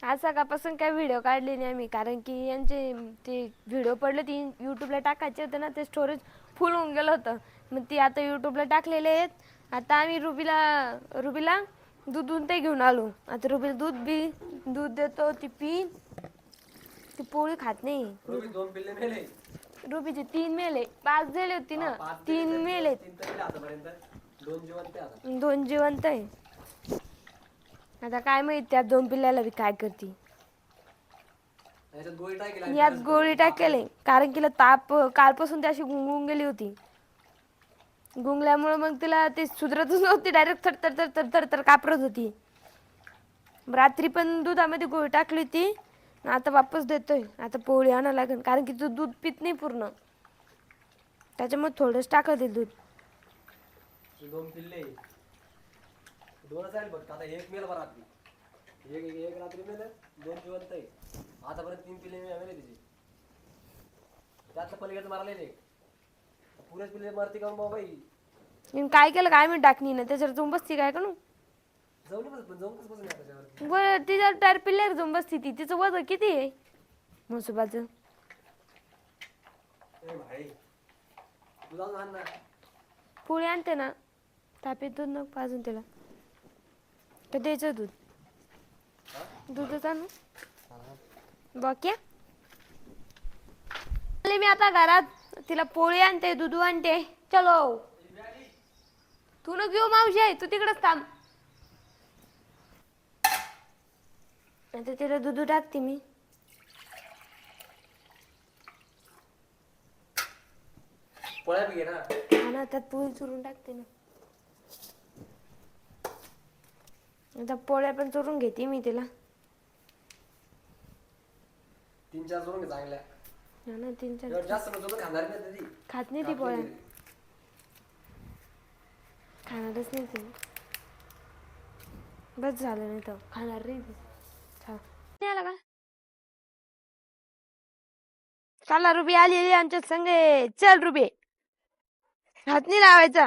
आज सकाळपासून काही व्हिडिओ काढले नाही आम्ही, कारण की यांचे ते व्हिडिओ पडले ती यूट्यूबला टाकायचे होते ना, ते स्टोरेज फुल होऊन गेलं होतं. मग ती आता यूट्यूबला टाकलेले आहेत. आता आम्ही रुबीला दूध दूध ते घेऊन आलो. आता रुबीला दूध देतो, ती ती पोळी खात नाही. रुबीचे 3 मेले, 5 झाले होती ना, 3 मेले, 2 जिवंत आहे. आता काय माहित त्या 2 पिल्ल्याला बी काय करते. यात गोळी टाकेले, कारण तिला ताप कालपासून ती अशी गुंगून गेली होती. गुंगल्यामुळे मग तिला ते सुधरतच नव्हती, डायरेक्ट थर कापरत होती. रात्री पण दुधामध्ये गोळी टाकली होती. आता वापस देतोय. आता पोळी आणा लागेल, कारण की तू दूध पित नाही पूर्ण, त्याच्यामुळे थोडंच टाकत दूध. 2 पिल्ले 2च आहेत बघ. आता एक मेल रात्री, एक रात्री मेल, 2 जिवंत आहे. आतापर्यंत 3 पिल्ले मेले तिचे. त्यातलं पलीकडचं मारले नाही, पुरेच पिल्ले मारती का बाई. काय केलं काय मी टाकणी ना त्याच्यावर जाऊन बसती काय करू. जाऊन कसं बसून त्याच्यावरती. बरं तिच्या टायर पिल्ल्यावर जाऊन बसती ती. तिचं वजन किती आहे म्हसोबाचं. भाई तू जाऊन आण ना. पोळी आणते ना, तापीत दूध नको पाजून तिला. तर द्यायचं दूधच आणू बाक्या. मी आता घरात तिला पोळी आणते, दूध आणते. चलो तू न घेऊ मावशी आहे, तू तिकडच थांब. आता तिला दूध टाकते मी. पोळ्या बी घे ना. हा ना, त्यात पोळी चुरून टाकते ना. आता पोळ्या पण चुरून घेते मी तिला. 3-4 चुरून घे चांगल्या. हा ना, 3-4 जास्त खाणार नाही ती. खात नाही ती पोळ्या, खाणारच नाही ती. बस झालं, नाही तर खाणार नाही ती. नाही आला का चला रुबी आली आमच्या संगे. चल रुबी, हात नाही लावायचा.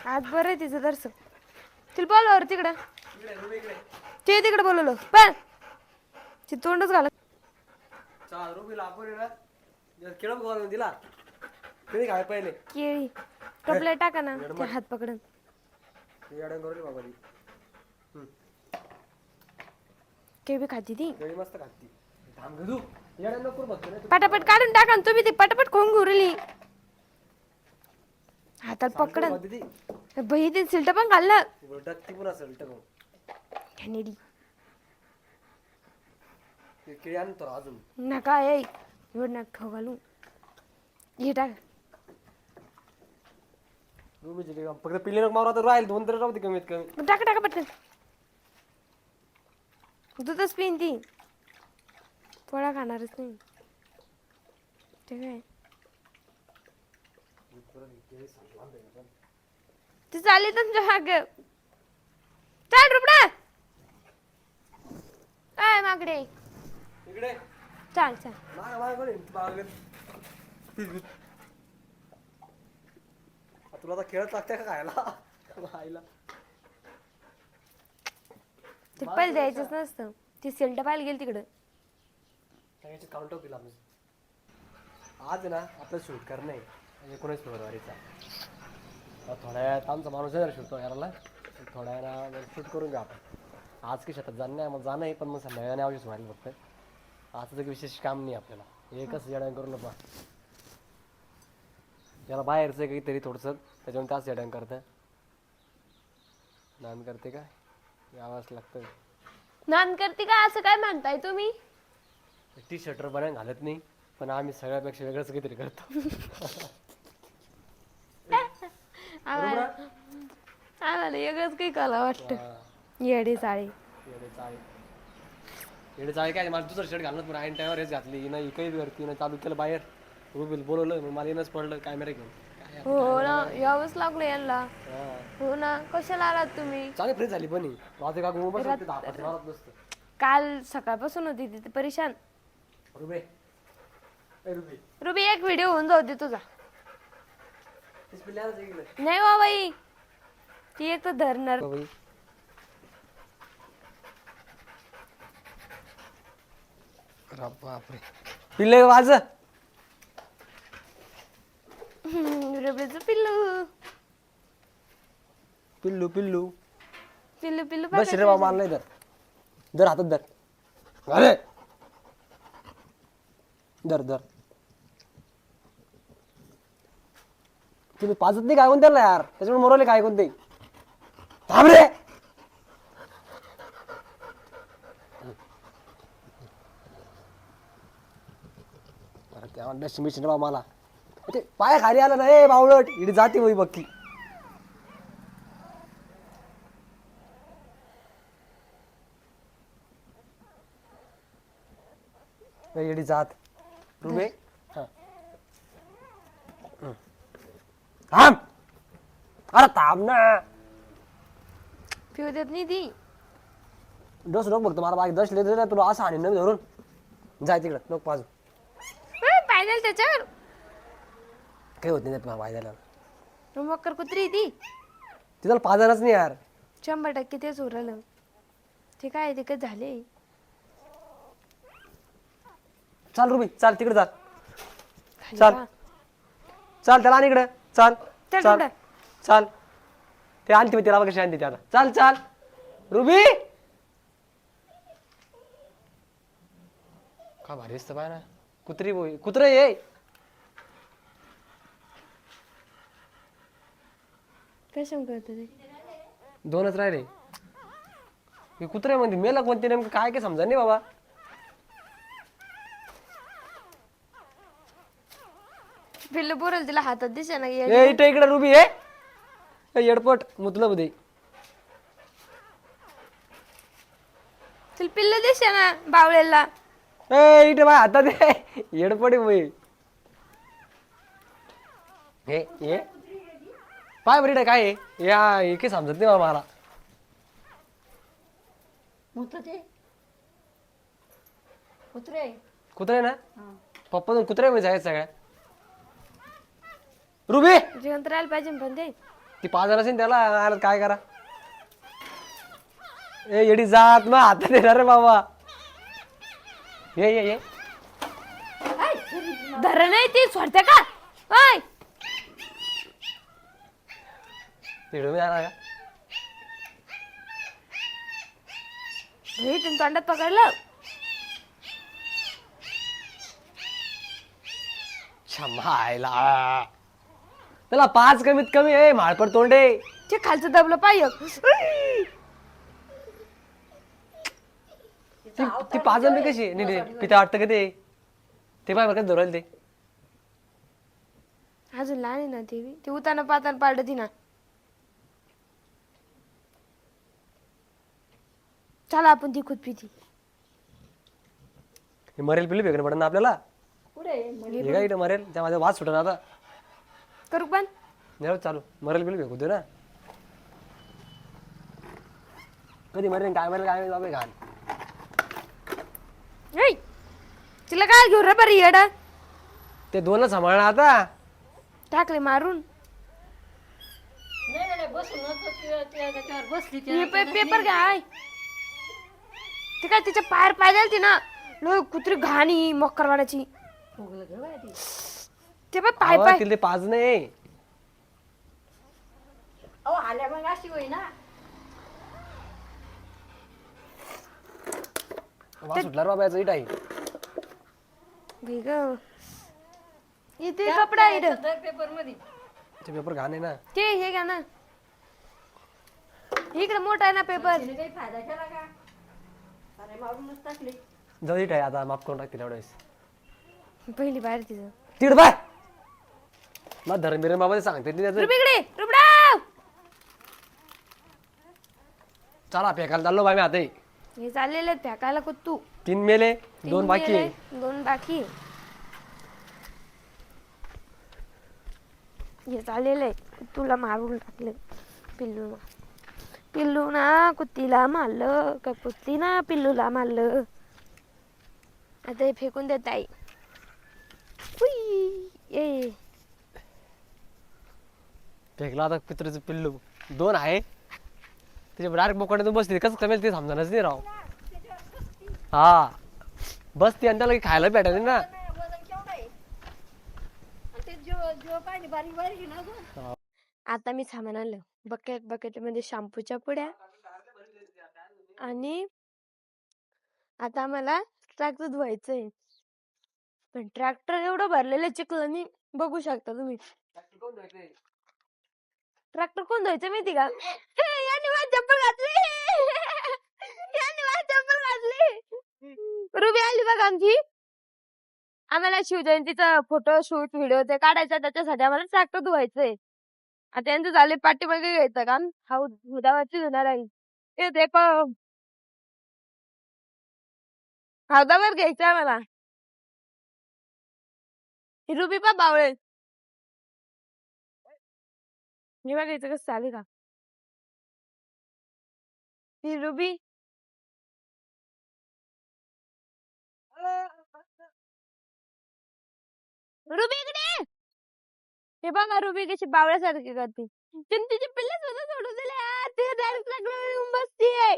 आज बरं आहे तिचं दर्शन. तिला बोलवर तिकडं, ते तिकडे बोलवलं पण ती तोंडच घालत. चाल रुबीला आपण ना केळं बघायला दिला. केळी खाय पहिले. केळी टोपल्या टाका ना, ते हात पकडून. बाबा केळी खाती ती केळी मस्त खाती. थांब घेऊ नको बघतो ना. पटापट काढून टाका ना तुम्ही. ती पटापट खोंग घुरली हातात पकडन. बही ते सिलट पण घाललं. डक्ती पुन्हा सलट घाणेरडी. केळी आणतो अजून नका एवढं नका खाऊ घालू. हे टाक. रुबीची फक्त पिल्ले नको मारू, राहील 2 तर राहते कमीत कमी. टाका टाका पटकन. दूधच पिईन ती, पोळ्या खाणारच नाही. ते काय ती चालली तुमच्या माग. चल रुपडा, काय माकडे इकडे चल चल. तुला आता खेळत लागते का खायला आईला. ते पहिले द्यायचंच नसतं. ती सिल्ट पाहायला गेली तिकडं. काउंट केला आज ना आपलं शूट करणं आहे 19 फेब्रुवारीचा. थोड्या वेळात आमचा माणूस आहे शूट करायला. थोड्या वेळा शूट करून घ्या आपण. आज की शेतात जाणं आहे, मग जाणं आहे, पण मग संध्याकाळी आवश्यक व्हायला फक्त. आज तर विशेष काम नाही आपल्याला. एकच येड्यान करून नका याला बाहेरचं काहीतरी थोडंसं, त्याच्यामुळे त्याच येड्यान करतं. नान करते का यावंच लागतं. नान करते का असं काय म्हणताय तुम्ही. टी शर्टर बनायला घालत नाही, पण आम्ही सगळ्यापेक्षा वेगळंच काहीतरी करतो. आम्हाला वेगळंच काही कला वाटतं. येडे चाळे काय मला दुसरं शर्ट घालणं, पण आईन टायवर हेच घातली ना. काही करते ना, चालू केलं बाहेर. रुबील बोलवलं, मग मला येणंच पडलं कॅमेरा घेऊन. हो ना, यावंच लागलं यांना. हो ना, कशाला आलात तुम्ही. चांगली फ्रेश झाली पण माझे का बसतो. काल सकाळपासून होती तिथे परेशान. रुबे ए रुबे रुबी एक व्हिडिओ होऊन जाऊ दे तुझा. तेच पिल्ल्याला सांगितलं नाही वा बाई ती एक तर धरणार. बाई बापरे पिल्ले वाज रुबीचं पिल्लू पिल्लू पिल्लू पिल्लू पिल्लू बस रे बाबा मला नाही धर हातात धर अरे धर धर तुम्ही पाजत नाही काय कोण त्याला यार त्याच्यामुळे मरवले काय कोणते थांब रे तेव्हा डस्टमिशन बाबा मला ते पाया खाली आला ना ए बावळट इकडे जाते होई बक्की येडी जात रुबे थांब अरे थांब ना पिऊ देत नाही ती. डोस नको बघतो मला बाकी दस लिहिलं तुला असं आणि नवी धरून जाय तिकडं नको पाजू पाहिजे त्याच्यावर काही होत नाही त्यात वायद्याला मकर कुत्री ती तिथं पाजारच नाही यार 100% तेच उरलं. ते काय ते काय झाले. चाल रुबी चाल तिकडे चाल खाली चाल वा. चाल त्याला आणि इकडे चाल चल चाल तिकडं. चाल ते आणते मी त्याला कशी आणते त्याला चाल चाल रुबी का भारी असतं पाय ना कुत्री बोई कुत्र ये कशाम करत ते दोनच राहिले हे कुत्रे म्हणते मेला कोणते नेमकं काय काय समजा नाही बाबा पिल्लू बोरल तिला हातात दिसे ना ए इथं इकडे रुबी आहे येडपट मुतलब दे तिला पिल्लू दिसे ना बावळेला. ए इथे बाय हातात आहे येडपट आहे हे पाय बरी काय आहे या हे काही समजत नाही बाबा मला कुत्रे ना पप्पा कुत्रे म्हणजे आहेत सगळ्या रुबी जिवंत राहायला पाहिजे पण ते ती पाजर असेल त्याला आला काय करा ए येडी जात मग हातात येणार रे बाबा ये ये ये धर नाही ती सोडते का ओय तिकडे मी जाणार का हे तुम्ही तोंडात पकडलं. छमायला त्याला 5 कमीत कमी आहे माळपट तोंडे ते खालचं दबलं पाहिजे. ती पाजन बी कशी नाही पिता वाटतं का ते पाय बरं धरल ते अजून लहान आहे ना ते उताना पाताना पाडत ती ना. चला आपण ती खुद पिती हे मरेल पिल्लू फेकणं पडेल ना आपल्याला हे काय इथं मरेल त्या माझा वास सुटला आता करू पण नाही चालू मरेल पिल्लू फेकू दे ना कधी मरेल काय मरेल काय बाबा घाण ऐ तिला काय घेऊ रे बरं येड ते दोनच सांभाळणं आता टाकले मारून. पेपर काय ते काय तिच्या पायर पाय ती ना लो कुत्री घाणी मक्करवाड्याची ते पाय पाय पाय तिला ते पाज नाही वास सुटला रे बाबा याचा इट आहे भेग इथे कपडा आहे इथं. ते पेपर घाण आहे ना ते हे घ्या ना इकडे मोठा आहे ना पेपर. जाऊ इट आहे आता माफ करून टाकतील एवढ्या वेळेस पहिली बाहेर तिचं तिड बाय मग धरण बिरण बाबा सांगते ती त्याचं रुबिकडे रुबडाव चला फेकायला चाललो बाय मी आता हे चाललेले आहेत फेकायला कुत्तू 3 मेले 2 बाकी आहे 2 बाकी आहे. हे चाललेलं आहे तुला मारून टाकले पिल्लू ना कुत्तीला मारलं का कुत्ती ना पिल्लूला मारलं. आता हे फेकून देत आहे. हुई, ये फेकला आता कुत्र्याचं पिल्लू 2 आहे त्याच्या डायरेक्ट बोकडे बसते कसं कमेल ते समजणारच नाही राव. हा बसते आणि त्याला काही खायला भेटायचं ना. आता मी सामान आणलं. बकेट मध्ये शॅम्पूच्या पुड्या आणि आता आम्हाला ट्रॅक्टर धुवायचंय. पण ट्रॅक्टर एवढं भरलेलं चिखलानी बघू शकता तुम्ही. ट्रॅक्टर कोण धुवायचं माहिती का? याने माझी चप्पल घातली. याने माझी चप्पल घातली. रुबी आली बघ आमची. आम्हाला शिवजयंतीचा फोटो शूट व्हिडिओ ते काढायचा त्याच्यासाठी आम्हाला ट्रॅक्टर धुवायचंय. आता यांचं झाले पाठीमागे घ्यायचं काम. हा उदावरती धुणार आहे. हे देखो हौदावर घ्यायचं आहे मला. ही रुबी पण बावळे. हे बघायचं कसं चालेल का. ही रुबी रुबी इकडे. हे बघा रुबी कशी बावळ्यासारखी करते. तिची पिल्ले सुद्धा सोडून दिले. ते डायरेक्ट लागलं येऊन बसतीये.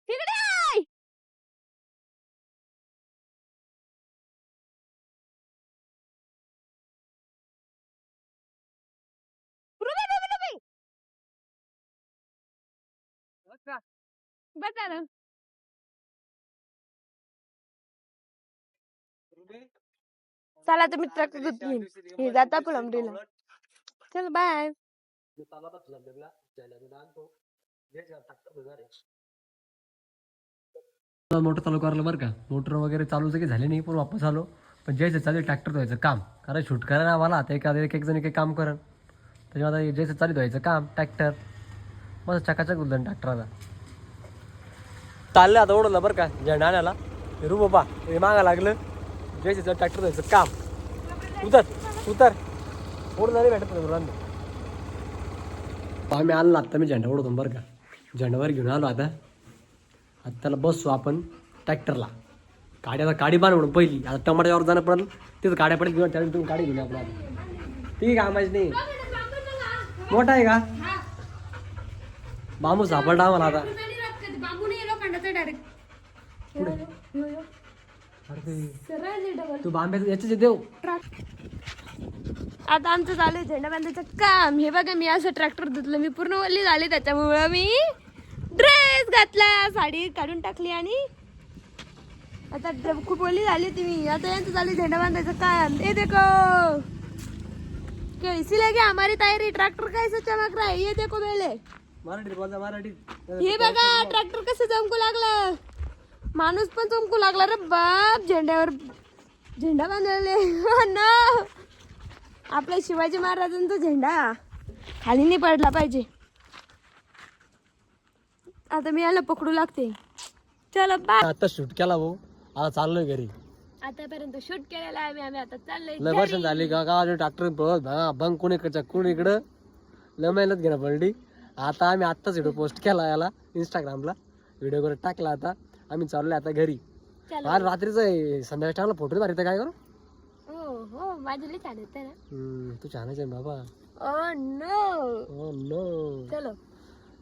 तिकडे आहे. रुबी रुबी रुबी बसा ना. चला तुम्ही ट्रॅक्टर धुतली. हे जाता पुलंबरीला. चल बाय. मोटर चालू करायला बरं का. मोटर वगैरे चालू काही झाले नाही पण वापस आलो. पण जयचं चालू ट्रॅक्टर धुवायचं काम कारण शूट करा ना मला आता एक जण काही काम करण त्याच्यावर आता जयचं चालू धुवायचं काम ट्रॅक्टर मस्त चकाचक उलटन ट्रॅक्टर आता चाललं. आता ओढलं बरं का झेंडा आणायला. रू बाबा हे मागा लागलं. जयचं ट्रॅक्टर धुवायचं काम. उतर ओढ नाही भेटत मुलांना. आम्ही आलो ना आत्ता मी झेंडा ओढतो बरं का. झेंडावर घेऊन आलो आता त्याला बसू आपण ट्रॅक्टरला. गाडी बांध म्हणून पहिली आता टमाट्यावर जाणं पडेल तिथं गाड्या पडेल घेऊन त्यावेळी तुम्ही गाडी घेऊन आपला ती कामाची नाही. मोठा आहे का बांबू सापडला आम्हाला आता. तू बांब्याचं याच देऊ. आता आमचं झालंय झेंडा बांधायचं काम. हे बघा मी असं ट्रॅक्टर धुतलं. मी पूर्ण वल्ली झाली त्याच्यामुळं मी ड्रेस घातला. साडी काढून टाकली आणि आता खूप ओली झाली ती. आता यांचं झाली झेंडा बांधायचं काम. ये देखो कैसी लगे हमारी तयारी. ट्रॅक्टर कैसे चमक रहा है ये देखो मेले. मराठी हे बघा ट्रॅक्टर कसं चमकू लागलं. माणूस पण चमकू लागला रे बाप. झेंड्यावर झेंडा बांधले ना. आपल्या शिवाजी महाराजांचा झेंडा खाली नाही पडला पाहिजे. आता मी याला पकडू लागते. चला बाय. आता शूट केला भाऊ आता चाललोय घरी. आतापर्यंत शूट केलेला आहे आम्ही आता चाललोय लय वर्ष झाली का ट्रॅक्टर बंक कोणी इकडं लय मेहनत घेणं पडली. आता आम्ही आत्ताच व्हिडिओ पोस्ट केला याला इंस्टाग्रामला व्हिडिओ करून टाकला. आता आम्ही चाललोय आता घरी. आज रात्रीचं संध्याकाळी टाकला फोटो मारित काय करू. हो माझी छान येते ना. तू छानच आहे बाबा. ओ नो चलो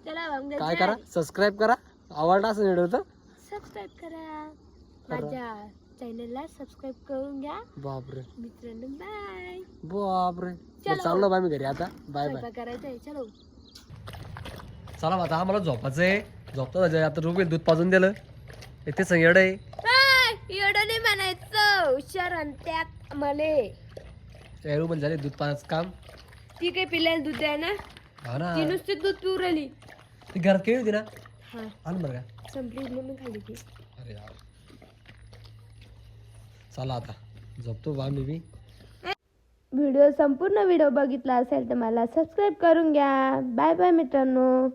चला काय करा सबस्क्राईब करा. आवडला असं व्हिडिओ तर सबस्क्राईब करा. माझ्या चॅनलला सबस्क्राईब करून घ्या. बापरे मित्रांनो बाय. बापरे चाललो बाय मी घरी आता. बाय बाय करायचंय चलो. चला आता आम्हाला झोपायचंय. झोपता आता रुबी दूध पाजून दिलं ते संग येड आहे. एवढं नाही म्हणायचं हुशार त्यात मले रुबन झाले दूध पाजायचं काम. ती काही पिल्याला दूध द्या ना. हा ना ती नुसती दूध पिऊ राहिली. ती घरात केली होती ना. हा आण बरं का संपली म्हणून खाली ती. अरे यार चला आता झोपतो बा मी बी. व्हिडिओ संपूर्ण व्हिडिओ बघितला असेल तर मला सबस्क्राईब करून घ्या. बाय बाय मित्रांनो.